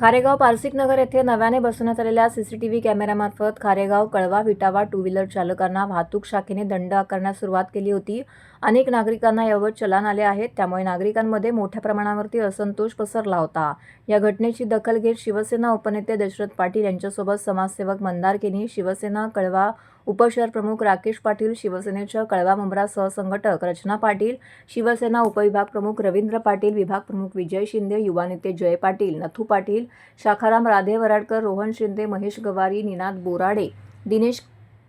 खारेगाव पारसिकनगर येथे नव्याने बसवण्यात आलेल्या सीसीटीव्ही कॅमेऱ्यामार्फत खारेगाव कळवा विटावा टू व्हीलर चालकांना वाहतूक शाखेने दंड आकारण्यास सुरुवात केली होती. अनेक नागरिकांना याबाबत चलान आले आहेत. त्यामुळे नागरिकांमध्ये मोठ्या प्रमाणावरती असंतोष पसरला होता. या घटनेची दखल घेत शिवसेना उपनेते दशरथ पाटील यांच्यासोबत समाजसेवक मंदार केनी, शिवसेना कळवा उपशहर प्रमुख राकेश पाटील, शिवसेनेच्या कळवा मुंब्रा सहसंघटक रचना पाटील, शिवसेना उपविभाग प्रमुख रवींद्र पाटील, विभाग प्रमुख विजय शिंदे, युवा नेते जय पाटील, नथू पाटील, शाखाराम राधे वराडकर, रोहन शिंदे, महेश गवारी, निनाद बोराडे, दिनेश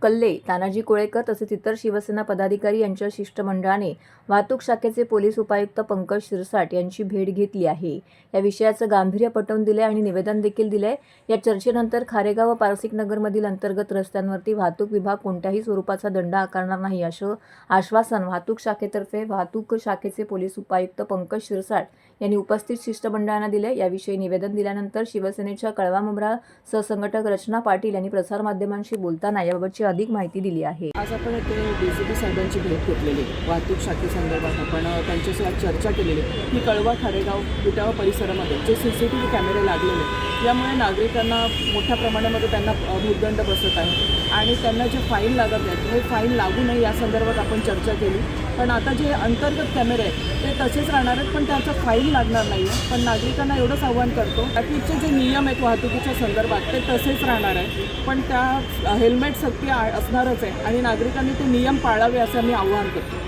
कल्ले, तानाजी कोळेकर तसेच इतर शिवसेना पदाधिकारी यांच्या शिष्टमंडळाने वाहतूक शाखेचे पोलीस उपायुक्त पंकज शिरसाट यांची भेट घेतली आहे. या विषयाचं गांभीर्य पटवून दिले आणि निवेदन देखील दिले. या चर्चेनंतर खारेगाव व पारसिकनगरमधील अंतर्गत रस्त्यांवरती वाहतूक विभाग कोणत्याही स्वरूपाचा दंड आकारणार नाही असं आश्वासन वाहतूक शाखेतर्फे वाहतूक शाखेचे पोलीस उपायुक्त पंकज शिरसाट यांनी उपस्थित शिष्टमंडळांना दिले. याविषयी निवेदन दिल्यानंतर शिवसेनेच्या कळवा मुंब्रा सहसंघटक रचना पाटील यांनी प्रसारमाध्यमांशी बोलताना याबाबतची अधिक माहिती दिली आहे. आज आपण इथे DCP साहेबांची भेट घेतलेली वाहतूक शाखेसंदर्भात आपण त्यांच्यासोबत चर्चा केलेली की कळवा खारेगाव विटावा परिसरामध्ये जे CCTV कॅमेरे लागलेले यामुळे नागरिकांना मोठ्या प्रमाणामध्ये त्यांना भूदंड बसत आहे आणि त्यांना जे फाईन लागत आहेत हे फाईन लागू नये या संदर्भात आपण चर्चा केली. पण आता जे अंतर्गत कॅमेरे आहेत ते तसेच राहणार आहेत, पण त्याचं फाईन लागणार नाही आहे. पण नागरिकांना एवढंच आव्हान करतो ट्रॅफिकचे जे नियम आहेत वाहतुकीच्या संदर्भात ते तसेच राहणार आहे, पण त्या हेल्मेट सक्ती असणारच आहे आणि नागरिकांनी ते नियम पाळावे असं मी आव्हान करतो.